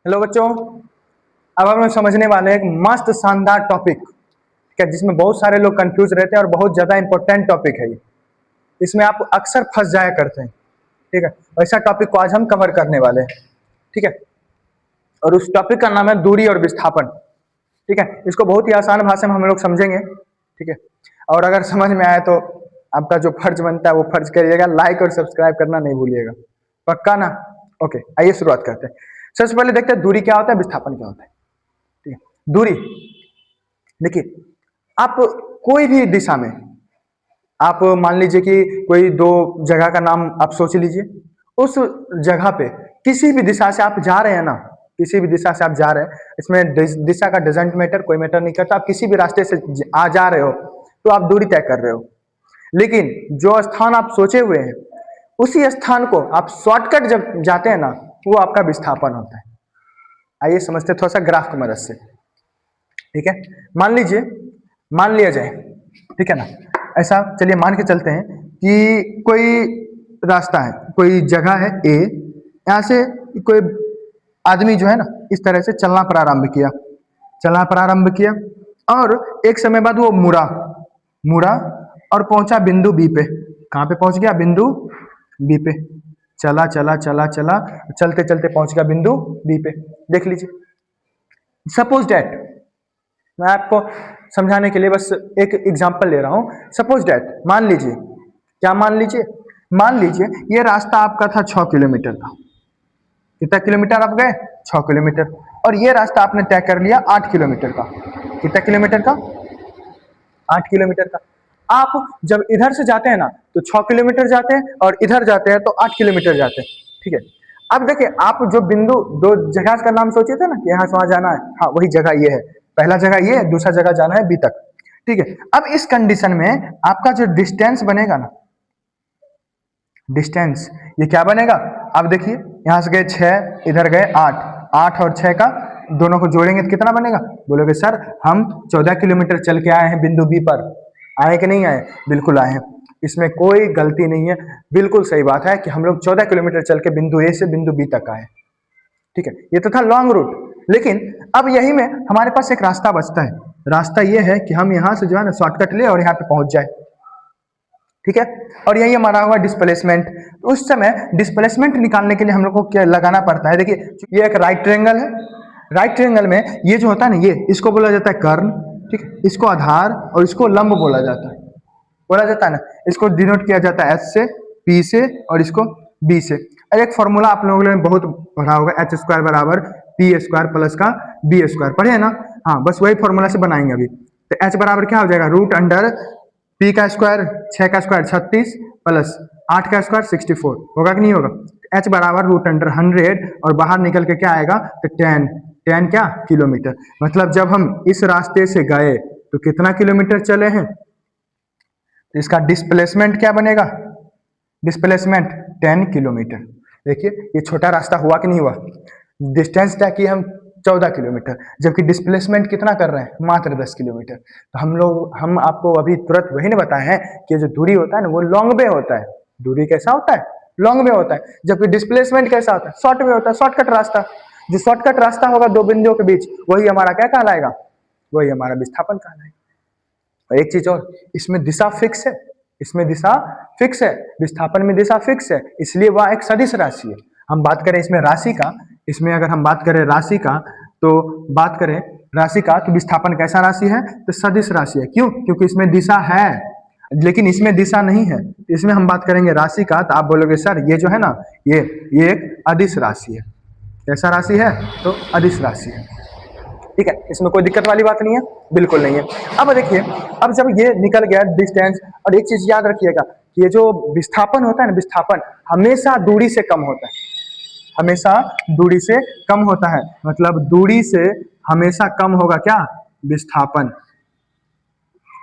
Hello बच्चों। अब हम लोग समझने वाले हैं एक मस्त शानदार टॉपिक, ठीक है, जिसमें बहुत सारे लोग कंफ्यूज रहते हैं और बहुत ज्यादा इंपॉर्टेंट टॉपिक है ये। इसमें आप अक्सर फंस जाया करते हैं, ठीक है। वैसा टॉपिक को आज हम कवर करने वाले हैं, ठीक है। और उस टॉपिक का नाम है दूरी और विस्थापन, ठीक है। इसको बहुत ही आसान भाषा में हम लोग समझेंगे, ठीक है। और अगर समझ में आए तो आपका जो फर्ज बनता है वो फर्ज करिएगा, लाइक और सब्सक्राइब करना नहीं भूलिएगा, पक्का ना? ओके, आइए शुरुआत करते हैं। सबसे पहले देखते हैं दूरी क्या होता है, विस्थापन क्या होता है, ठीक है। दूरी, देखिए, आप कोई भी दिशा में, आप मान लीजिए कि कोई दो जगह का नाम आप सोच लीजिए, उस जगह पे किसी भी दिशा से आप जा रहे हैं ना, किसी भी दिशा से आप जा रहे हैं, इसमें दिशा का डजेंट मैटर, कोई मैटर नहीं करता। आप किसी भी रास्ते से आ जा रहे हो तो आप दूरी तय कर रहे हो, लेकिन जो स्थान आप सोचे हुए हैं उसी स्थान को आप शॉर्टकट जब जाते हैं ना, वो आपका विस्थापन होता है। आइए समझते हैं थोड़ा सा ग्राफ की मदद से, ठीक है। मान लीजिए, मान लिया जाए, ठीक है ना, ऐसा चलिए मान के चलते हैं कि कोई रास्ता है, कोई जगह है ए, यहाँ से कोई आदमी जो है ना इस तरह से चलना प्रारंभ किया, चलना प्रारंभ किया, और एक समय बाद वो मुड़ा, मुड़ा और पहुंचा बिंदु बी पे। कहाँ पे पहुंच गया? बिंदु बी पे। चला चला चला चला, चलते चलते पहुंच गया बिंदु बी पे। देख लीजिए, सपोज डैट, मैं आपको समझाने के लिए बस एक एग्जांपल ले रहा हूं। सपोज डैट, मान लीजिए, क्या मान लीजिए? मान लीजिए ये रास्ता आपका था 6 किलोमीटर का। कितना किलोमीटर आप गए? 6 किलोमीटर। और ये रास्ता आपने तय कर लिया 8 किलोमीटर का। कितना किलोमीटर का? 8 किलोमीटर का। आप जब इधर से जाते हैं ना तो 6 किलोमीटर जाते हैं, और इधर जाते हैं तो 8 किलोमीटर जाते हैं, ठीक है। अब देखिए, आप जो बिंदु, दो जगह का नाम सोचे थे ना कि यहाँ से वहां जाना है, हाँ वही जगह ये है। पहला जगह ये है, दूसरा जगह जाना है बी तक, ठीक है। अब इस कंडीशन में आपका जो डिस्टेंस बनेगा ना, डिस्टेंस, ये क्या बनेगा? अब देखिए, यहां से गए 6, इधर गए 8, 8 और 6 का दोनों को जोड़ेंगे तो कितना बनेगा? बोलोगे सर हम 14 किलोमीटर चल के आए हैं बिंदु बी पर। आए कि नहीं आए? बिल्कुल आए हैं, इसमें कोई गलती नहीं है, बिल्कुल सही बात है कि हम लोग 14 किलोमीटर चल के बिंदु ए से बिंदु बी तक आए, ठीक है। ये तो था लॉन्ग रूट, लेकिन अब यही में हमारे पास एक रास्ता बचता है। रास्ता ये है कि हम यहाँ से जो है ना शॉर्टकट ले और यहाँ पे पहुंच जाए, ठीक है। और यही हमारा हुआ डिस्प्लेसमेंट। तो उस समय डिस्प्लेसमेंट निकालने के लिए हम लोग को क्या लगाना पड़ता है? देखिए, ये एक राइट ट्रायंगल है, राइट ट्रायंगल में ये जो होता है ना, ये इसको बोला जाता है कर्ण, ठीक है। इसको आधार और इसको लंब बोला जाता है, बोला जाता है ना। इसको डिनोट किया जाता है एस से, पी से, और इसको बी से। और एक फॉर्मूला आप लोगों ने बहुत पढ़ा होगा, एच स्क्वायर बराबर पी स्क्वायर प्लस का बी स्क्वायर, पढ़े है ना? हाँ, बस वही फॉर्मूला से बनाएंगे अभी। तो एच बराबर क्या हो जाएगा? रूट अंडर पी का स्क्वायर 6 का स्क्वायर 36 प्लस 8 का स्क्वायर 64, होगा कि नहीं होगा? एच बराबर रूट अंडर 100, और बाहर निकल के क्या आएगा? तो 10, 10 क्या? किलोमीटर। मतलब जब हम इस रास्ते से गए तो कितना किलोमीटर चले हैं? तो इसका डिस्प्लेसमेंट क्या बनेगा? Displacement 10 kilometre. देखिए, ये छोटा रास्ता हुआ कि नहीं हुआ? डिस्टेंस तय किए हम 14 किलोमीटर, जबकि डिस्प्लेसमेंट कितना कर रहे हैं? मात्र 10 किलोमीटर। तो हम आपको अभी तुरंत वही नहीं बताए हैं कि जो दूरी होता है ना वो लॉन्ग वे होता है। दूरी कैसा होता है? लॉन्ग वे होता है। जबकि डिस्प्लेसमेंट कैसा होता है? शॉर्ट वे होता है, शॉर्टकट रास्ता। जो शॉर्टकट रास्ता होगा दो बिंदुओं के बीच, वही हमारा क्या कहलाएगा? वही हमारा विस्थापन कहलाएगा। और एक चीज और, इसमें दिशा फिक्स है, इसमें दिशा फिक्स है, विस्थापन में दिशा फिक्स है, इसलिए वह एक सदिश राशि है। हम बात करें इसमें राशि का, इसमें अगर हम बात करें राशि का, तो बात करें राशि का तो विस्थापन कैसा राशि है? तो सदिश राशि है। क्यों? क्योंकि इसमें दिशा है, लेकिन इसमें दिशा नहीं है। इसमें हम बात करेंगे राशि का, तो आप बोलोगे सर ये जो है ना, ये एक अदिश राशि है। कैसा राशि है? तो अदिश राशि है, ठीक है। इसमें कोई दिक्कत वाली बात नहीं है, बिल्कुल नहीं है। अब देखिए, अब जब ये निकल गया डिस्टेंस, और एक चीज याद रखिएगा कि ये जो विस्थापन होता है ना, विस्थापन हमेशा दूरी से कम होता है, हमेशा दूरी से कम होता है। मतलब दूरी से हमेशा कम होगा क्या? विस्थापन,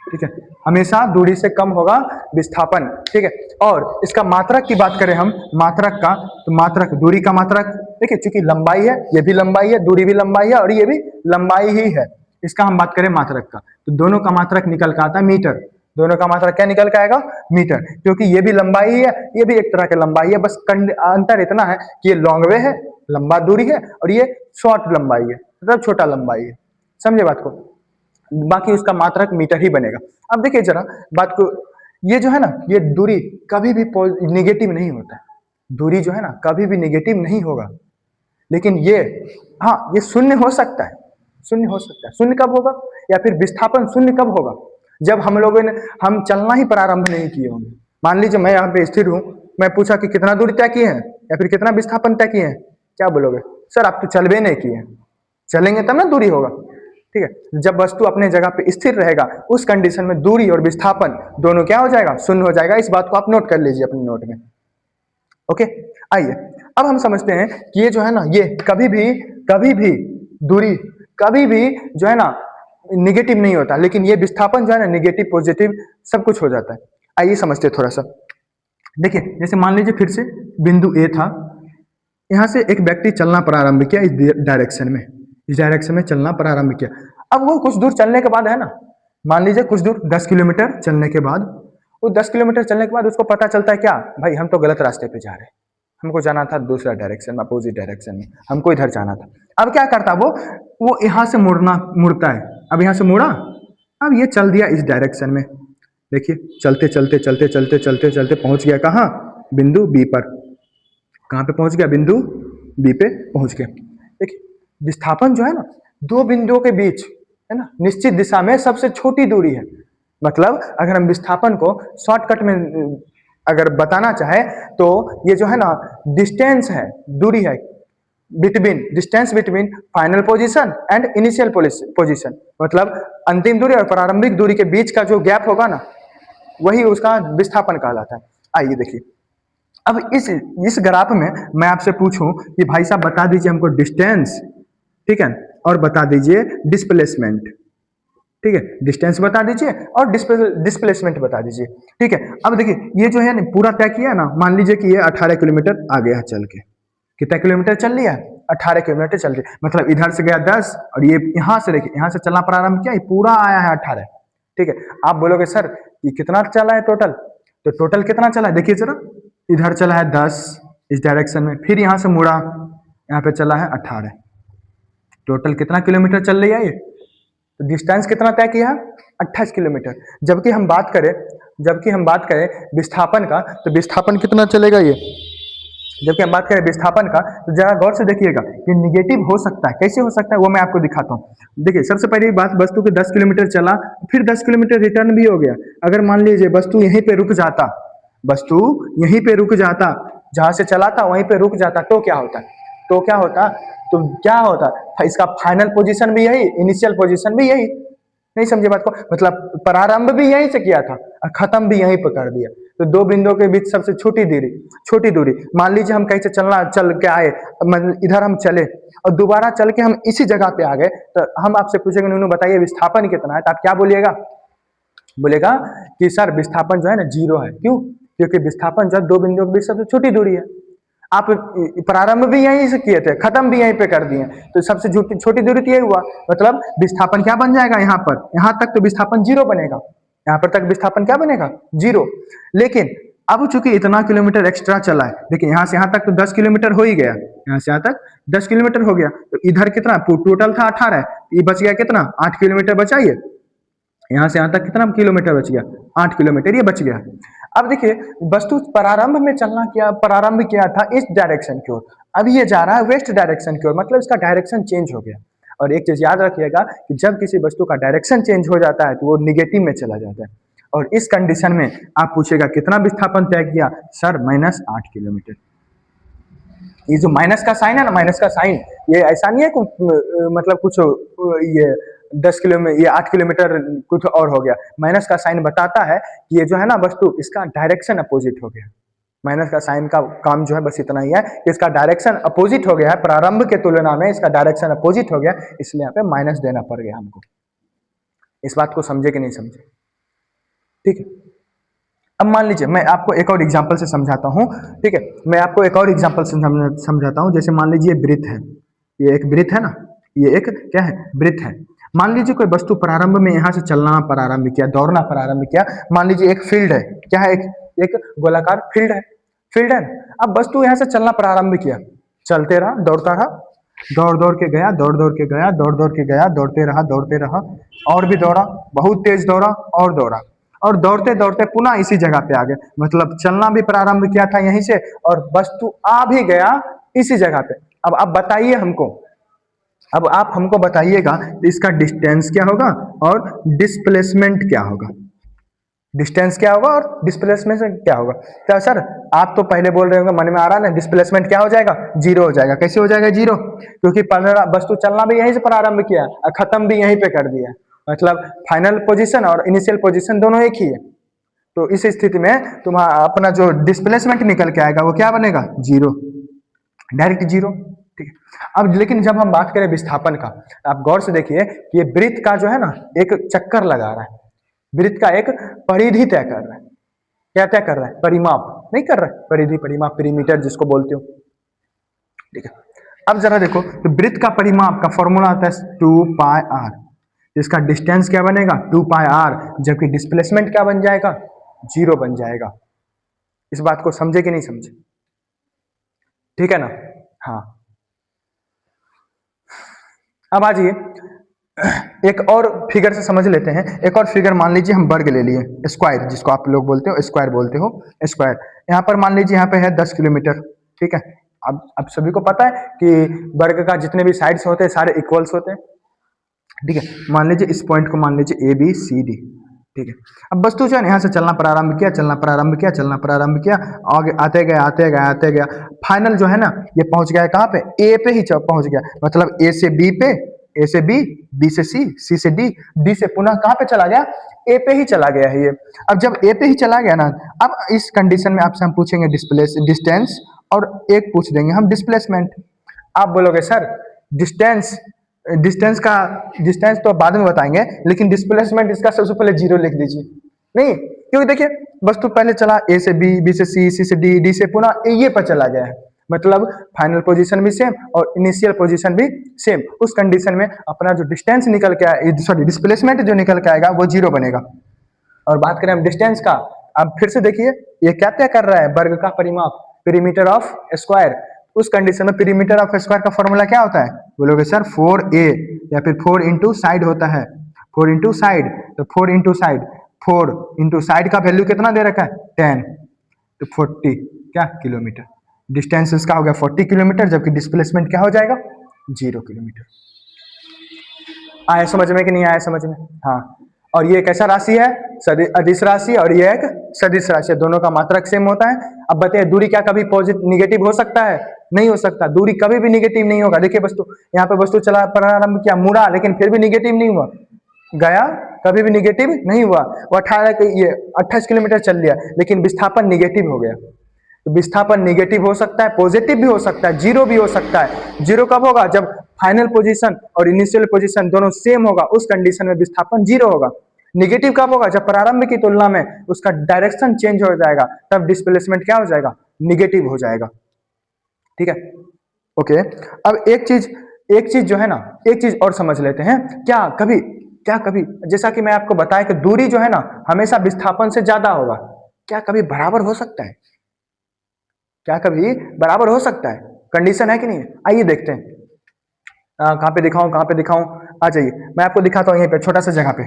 ठीक है। हमेशा दूरी से कम होगा विस्थापन, ठीक है। और इसका मात्रक की बात करें हम, मात्रक का, तो मात्रक, दूरी का मात्रक, देखिए चूंकि लंबाई है, ये भी लंबाई है, दूरी भी लंबाई है, और ये भी लंबाई ही है। इसका हम बात करें मात्रक का, तो दोनों का मात्रक निकल के आता है मीटर। दोनों का मात्रक क्या निकल के आएगा? मीटर। क्योंकि ये भी लंबाई है, ये भी एक तरह की लंबाई है, बस अंतर इतना है कि ये लॉन्ग वे है, लंबा दूरी है, और ये शॉर्ट लंबाई है, मतलब छोटा लंबाई है। समझे बात को? बाकी उसका मात्रक मीटर ही बनेगा। अब देखिए जरा बात को, ये जो है ना, ये दूरी कभी भी निगेटिव नहीं होता है। दूरी जो है ना कभी भी निगेटिव नहीं होगा, लेकिन ये, हाँ, ये शून्य हो सकता है, शून्य हो सकता है। शून्य कब होगा, या फिर विस्थापन शून्य कब होगा, जब हम लोगों ने, हम चलना ही प्रारंभ नहीं किए होंगे। मान लीजिए मैं यहाँ पे स्थिर हूँ, मैं पूछा कि कितना दूरी तय किए हैं या फिर कितना विस्थापन तय किए हैं, क्या बोलोगे? सर आप तो चलबे नहीं किए हैं। चलेंगे तब ना दूरी होगा। ठीक है, जब वस्तु अपने जगह पे स्थिर रहेगा उस कंडीशन में दूरी और विस्थापन दोनों क्या हो जाएगा, शून्य हो जाएगा। इस बात को आप नोट कर लीजिए अपने नोट में। ओके, आइए अब हम समझते हैं कि ये जो है ना, ये कभी भी दूरी कभी भी जो है ना निगेटिव नहीं होता, लेकिन ये विस्थापन जो है ना निगेटिव पॉजिटिव सब कुछ हो जाता है। आइए समझते हैं थोड़ा सा। देखिए जैसे मान लीजिए फिर से बिंदु ए था, यहाँ से एक व्यक्ति चलना प्रारंभ किया इस डायरेक्शन में चलना प्रारंभ किया। अब वो कुछ दूर चलने के बाद है ना, मान लीजिए कुछ दूर 10 किलोमीटर चलने के बाद, वो 10 किलोमीटर चलने के बाद उसको पता चलता है क्या, भाई हम तो गलत रास्ते पे जा रहे हैं, हमको जाना था दूसरा डायरेक्शन में, अपोजिट डायरेक्शन में, हमको इधर जाना था। अब क्या करता वो यहाँ से मुड़ता है। अब यहाँ से मुड़ा, अब ये चल दिया इस डायरेक्शन में। देखिए चलते चलते चलते चलते चलते चलते पहुंच गया कहाँ, बिंदु बी पर। कहाँ पे पहुंच गया, बिंदु बी पे पहुंच गया। देखिए विस्थापन जो है ना दो बिंदुओं के बीच है ना निश्चित दिशा में सबसे छोटी दूरी है। मतलब अगर हम विस्थापन को शॉर्टकट में अगर बताना चाहे तो ये जो है ना डिस्टेंस है, दूरी है distance between final position and initial position. मतलब अंतिम दूरी और प्रारंभिक दूरी के बीच का जो गैप होगा ना, वही उसका विस्थापन कहलाता है। आइए देखिए, अब इस ग्राफ में मैं आपसे पूछूं कि भाई साहब बता दीजिए हमको डिस्टेंस, ठीक है, और बता दीजिए डिस्प्लेसमेंट। ठीक है, डिस्टेंस बता दीजिए और डिस्प्लेसमेंट बता दीजिए। ठीक है, अब देखिए ये जो है ना पूरा तय किया ना, मान लीजिए कि ये 18 किलोमीटर आ गया चल के। कितना किलोमीटर चल लिया, 18 किलोमीटर चल लिया। मतलब इधर से गया 10 और ये यहाँ से देखिए, यहाँ से चलना प्रारंभ किया, ये पूरा आया है 18। ठीक है, आप बोलोगे सर ये कितना चला है टोटल, तो टोटल कितना चला है देखिए जरा, इधर चला है 10 इस डायरेक्शन में, फिर यहाँ से मुड़ा, यहाँ पे चला है 18। टोटल कितना किलोमीटर चल रही है ये, तो डिस्टेंस कितना तय किया, 28 किलोमीटर। जबकि हम बात करें विस्थापन का, तो विस्थापन कितना चलेगा ये, जबकि हम बात करें विस्थापन का, तो जरा गौर से देखिएगा कि निगेटिव हो सकता है। कैसे हो सकता है वो मैं आपको दिखाता हूँ। देखिए सबसे पहली बात, वस्तु के 10 किलोमीटर चला, फिर 10 किलोमीटर रिटर्न भी हो गया। अगर मान लीजिए वस्तु यहीं पे रुक जाता, जहां से चला था वहीं पे रुक जाता, तो क्या होता, इसका फाइनल पोजीशन भी यही, इनिशियल पोजीशन भी यही। नहीं समझे बात को? मतलब प्रारंभ भी यहीं से किया था और खत्म भी यहीं पर कर दिया। तो दो बिंदुओं के बीच सबसे छोटी दूरी, मान लीजिए हम कहीं से चल के आए, इधर हम चले और दोबारा चल के हम इसी जगह पे आ गए, तो हम आपसे पूछेंगे नूनू बताइए विस्थापन कितना है, तो आप क्या बोलेगा कि सर विस्थापन जो है ना 0 है। क्यों? क्योंकि विस्थापन जो है दो बिंदुओं के बीच सबसे छोटी दूरी है। आप प्रारंभ भी यहीं से किए थे, खत्म भी यहीं पे कर दिए, तो सबसे छोटी दूरी तो यही हुआ। मतलब विस्थापन क्या बन जाएगा, यहाँ तक तो विस्थापन 0 बनेगा, यहाँ पर तक विस्थापन क्या बनेगा, 0। लेकिन अब चूंकि इतना किलोमीटर एक्स्ट्रा चला है, देखिए यहाँ से यहाँ तक तो 10 किलोमीटर हो ही गया, यहाँ से यहाँ तक 10 किलोमीटर हो गया, तो इधर कितना टोटल था 18, ये बच गया कितना, 8 किलोमीटर बचाइए। यहाँ से यहाँ तक कितना किलोमीटर बच गया, 8 किलोमीटर ये बच गया। अब देखिए वस्तु प्रारंभ किया था इस डायरेक्शन की ओर, अब ये जा रहा है वेस्ट डायरेक्शन की ओर, मतलब इसका डायरेक्शन चेंज हो गया। और एक चीज याद रखिएगा कि जब किसी वस्तु का डायरेक्शन चेंज हो जाता है तो वो निगेटिव में चला जाता है। और इस कंडीशन में आप पूछेगा कितना विस्थापन तय किया, सर -8 किलोमीटर। ये जो माइनस का साइन है ना, माइनस का साइन, ये ऐसा नहीं है मतलब कुछ ये 10 किलोमीटर, ये 8 किलोमीटर कुछ और हो गया। माइनस का साइन बताता है कि ये जो है ना वस्तु, इसका डायरेक्शन अपोजिट हो गया। माइनस का साइन का काम जो है बस इतना ही है कि इसका डायरेक्शन अपोजिट हो गया है, प्रारंभ के तुलना में इसका डायरेक्शन अपोजिट हो गया, इसलिए यहाँ पे माइनस देना पड़ गया हमको। इस बात को समझे कि नहीं समझे? ठीक है, अब मान लीजिए मैं आपको एक और एग्जांपल से समझाता हूँ। ठीक है, मैं आपको एक और एग्जांपल से समझाता हूँ। जैसे मान लीजिए वृत्त है, ये एक वृत्त है ना, ये एक क्या है, वृत्त है। मान लीजिए कोई वस्तु प्रारंभ में यहाँ से चलना प्रारंभ किया, दौड़ना प्रारंभ किया। मान लीजिए एक फील्ड है, क्या है, एक गोलाकार फील्ड है। अब वस्तु यहाँ से चलना प्रारंभ किया, चलते रहा, दौड़ता रहा। दौड़ दौड़ के गया, दौड़ दौड़ के गया, दौड़ दौड़ के गया, दौड़ते रहा और भी दौड़ा, बहुत तेज दौड़ा और दौड़ा और दौड़ते दौड़ते पुनः इसी जगह पे आ गए, मतलब चलना भी प्रारंभ किया था यहीं से और वस्तु आ भी गया इसी जगह पे। अब आप बताइए हमको, अब आप हमको बताइएगा इसका डिस्टेंस क्या होगा और डिस्प्लेसमेंट क्या होगा। डिस्टेंस क्या होगा और डिस्प्लेसमेंट क्या होगा। तो सर आप तो पहले बोल रहे होंगे, मन में आ रहा है ना, डिस्प्लेसमेंट क्या हो जाएगा, जीरो हो जाएगा। कैसे हो जाएगा जीरो, क्योंकि वस्तु चलना भी यहीं से प्रारंभ किया और खत्म भी यहीं पे कर दिया, मतलब फाइनल पोजीशन और इनिशियल पोजीशन दोनों एक ही है। तो इस स्थिति में तुम्हारा अपना जो डिस्प्लेसमेंट निकल के आएगा वो क्या बनेगा, जीरो, डायरेक्ट जीरो। ठीक है, अब लेकिन जब हम बात करें विस्थापन का, आप गौर से देखिए कि ये वृत्त का जो है ना एक चक्कर लगा रहा है, वृत्त का एक परिधि तय कर रहा है। क्या तय कर रहा है, परिमाप नहीं कर रहा है, परिधि, परिमाप, पेरीमीटर जिसको बोलते हो। ठीक है, अब जरा देखो तो वृत्त का परिमाप का फॉर्मूला आता है 2πr, इसका डिस्टेंस क्या बनेगा 2πr, जबकि डिस्प्लेसमेंट क्या बन जाएगा, जीरो बन जाएगा। इस बात को समझे कि नहीं समझे, ठीक है ना। हाँ, अब आ जाइए एक और फिगर से समझ लेते हैं। एक और फिगर मान लीजिए हम वर्ग ले लिए, स्क्वायर जिसको आप लोग बोलते हो, स्क्वायर बोलते हो, स्क्वायर। यहाँ पर मान लीजिए यहाँ पे है 10 किलोमीटर, ठीक है। अब सभी को पता है कि वर्ग का जितने भी साइड्स होते हैं सारे इक्वल्स होते हैं, ठीक है। मान लीजिए इस पॉइंट को मान लीजिए ABCD, ठीक है। अब वस्तु जो है यहाँ से चलना प्रारंभ किया, चलना प्रारंभ किया, चलना प्रारंभ किया, आगे आते गया, आते गया, आते गया, फाइनल जो है ना ये पहुंच गया कहाँ पे, A पे ही पहुंच गया, मतलब A से B पे, A से B, B से C, C से D, D से पुनः कहाँ पे चला गया, A पे ही चला गया है ये। अब जब A पे ही चला गया ना, अब इस कंडीशन में आपसे हम पूछेंगे डिस्टेंस और एक पूछ देंगे हम डिस्प्लेसमेंट। आप बोलोगे सर डिस्टेंस, डिस्टेंस तो बाद में बताएंगे, लेकिन डिस्प्लेसमेंट इसका सबसे पहले जीरो लिख दीजिए। नहीं, क्योंकि देखिए वस्तु पहले चला A से B, B से C, C से D, D से पुनः ये पर चला गया है, मतलब फाइनल पोजीशन भी सेम और इनिशियल पोजीशन भी सेम। उस कंडीशन में अपना जो डिस्टेंस निकल के आए, सॉरी डिस्प्लेसमेंट जो निकल के आएगा वो जीरो बनेगा। और बात करें हम डिस्टेंस का, अब फिर से देखिए ये क्या तय कर रहा है, वर्ग का परिमाप, पेरीमीटर ऑफ स्क्वायर। उस कंडीशन में पेरीमीटर ऑफ स्क्वायर का फॉर्मूला क्या होता है, बोलोगे सर 4a या फिर 4 इंटू साइड होता है, 4 इंटू साइड, तो 4 इंटू साइड, 4 इंटू साइड का वैल्यू कितना दे रखा है 10, तो 40 क्या किलोमीटर। डिस्टेंस इसका हो गया 40 किलोमीटर, जबकि डिस्प्लेसमेंट क्या हो जाएगा 0 किलोमीटर। आया समझ में कि नहीं आया समझ में। हाँ, और ये कैसा राशि है, अदिश राशि, और ये एक सदिश राशि है, दोनों का मात्रक सेम होता है। अब बताइए दूरी क्या कभी पॉजिटिव निगेटिव हो सकता है, नहीं हो सकता, दूरी कभी भी निगेटिव नहीं होगा। देखिए वस्तु यहाँ पे वस्तु चला प्रारंभ किया, मुड़ा, लेकिन फिर भी निगेटिव नहीं हुआ, गया कभी भी निगेटिव नहीं हुआ। वो 28 किलोमीटर चल लिया, लेकिन विस्थापन निगेटिव हो गया। तो विस्थापन निगेटिव हो सकता है, पॉजिटिव भी हो सकता है, जीरो भी हो सकता है। जीरो कब होगा, जब फाइनल पोजीशन और इनिशियल पोजीशन दोनों सेम होगा, उस कंडीशन में विस्थापन जीरो होगा। निगेटिव कब होगा, जब प्रारंभ की तुलना में उसका डायरेक्शन चेंज हो जाएगा, तब डिस्प्लेसमेंट क्या हो जाएगा, निगेटिव हो जाएगा। ठीक है, ओके। अब एक चीज जो है ना, एक चीज और समझ लेते हैं। क्या कभी जैसा कि मैं आपको बताया कि दूरी जो है ना हमेशा विस्थापन से ज्यादा होगा, क्या कभी बराबर हो सकता है, क्या कभी बराबर हो सकता है, कंडीशन है कि नहीं है। आइए देखते हैं, कहाँ पे दिखाऊं, आ जाइए मैं आपको दिखाता हूँ यहीं पे छोटा सा जगह पे।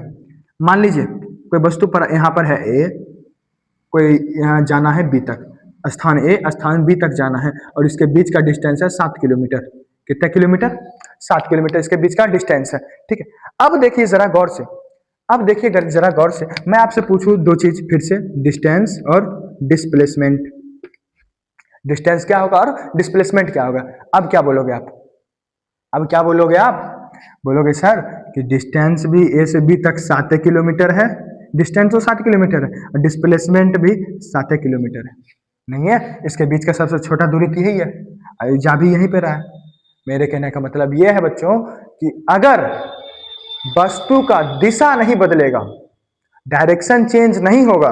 मान लीजिए कोई वस्तु पर यहाँ पर है A, कोई यहाँ जाना है B तक, स्थान A स्थान B तक जाना है, और इसके बीच का डिस्टेंस है 7 किलोमीटर। कितना किलोमीटर, 7 किलोमीटर इसके बीच का डिस्टेंस है। ठीक है, अब देखिए जरा गौर से, अब देखिए जरा गौर से, मैं आपसे पूछूं दो चीज फिर से, डिस्टेंस और डिस्प्लेसमेंट। डिस्टेंस क्या होगा और डिस्प्लेसमेंट क्या होगा। अब क्या बोलोगे आप, अब क्या बोलोगे आप, बोलोगे सर कि डिस्टेंस भी A से B तक 7 किलोमीटर है, डिस्टेंस तो 7 किलोमीटर है और डिस्प्लेसमेंट भी 7 किलोमीटर है। नहीं है, इसके बीच का सबसे छोटा दूरी तो यही है, जा भी यहीं पे रहा है। मेरे कहने का मतलब यह है बच्चों कि अगर वस्तु का दिशा नहीं बदलेगा, डायरेक्शन चेंज नहीं होगा,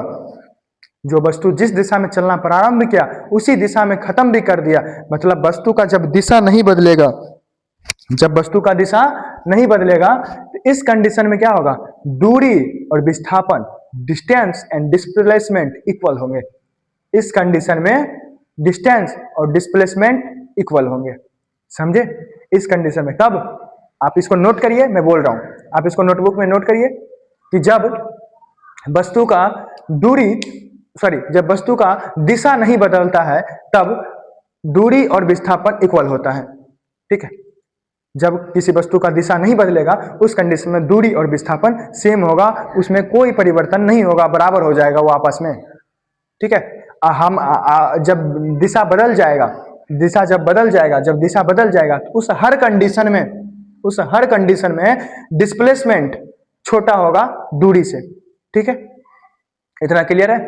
जो वस्तु जिस दिशा में चलना प्रारंभ किया उसी दिशा में खत्म भी कर दिया, मतलब वस्तु का जब दिशा नहीं बदलेगा, जब वस्तु का दिशा नहीं बदलेगा तो इस कंडीशन में क्या होगा, दूरी और विस्थापन, डिस्टेंस एंड डिस्प्लेसमेंट इक्वल होंगे। इस कंडीशन में डिस्टेंस और डिस्प्लेसमेंट इक्वल होंगे, समझे। इस कंडीशन में कब, आप इसको नोट करिए, मैं बोल रहा हूं, आप इसको नोटबुक में नोट करिए कि जब वस्तु का दूरी जब वस्तु का दिशा नहीं बदलता है तब दूरी और विस्थापन इक्वल होता है। ठीक है, जब किसी वस्तु का दिशा नहीं बदलेगा उस कंडीशन में दूरी और विस्थापन सेम होगा, उसमें कोई परिवर्तन नहीं होगा, बराबर हो जाएगा वो आपस में। ठीक है, जब दिशा बदल जाएगा, जब दिशा बदल जाएगा तो उस हर कंडीशन में डिस्प्लेसमेंट छोटा होगा दूरी से। ठीक है, इतना क्लियर है?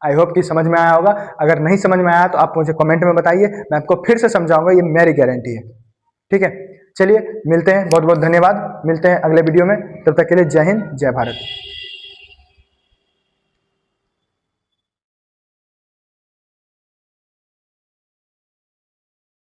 आई होप कि समझ में आया होगा। अगर नहीं समझ में आया तो आप मुझे कमेंट में बताइए, मैं आपको फिर से समझाऊंगा, ये मेरी गारंटी है। ठीक है, चलिए मिलते हैं, बहुत बहुत धन्यवाद, मिलते हैं अगले वीडियो में, तब तक के लिए जय हिंद जय भारत।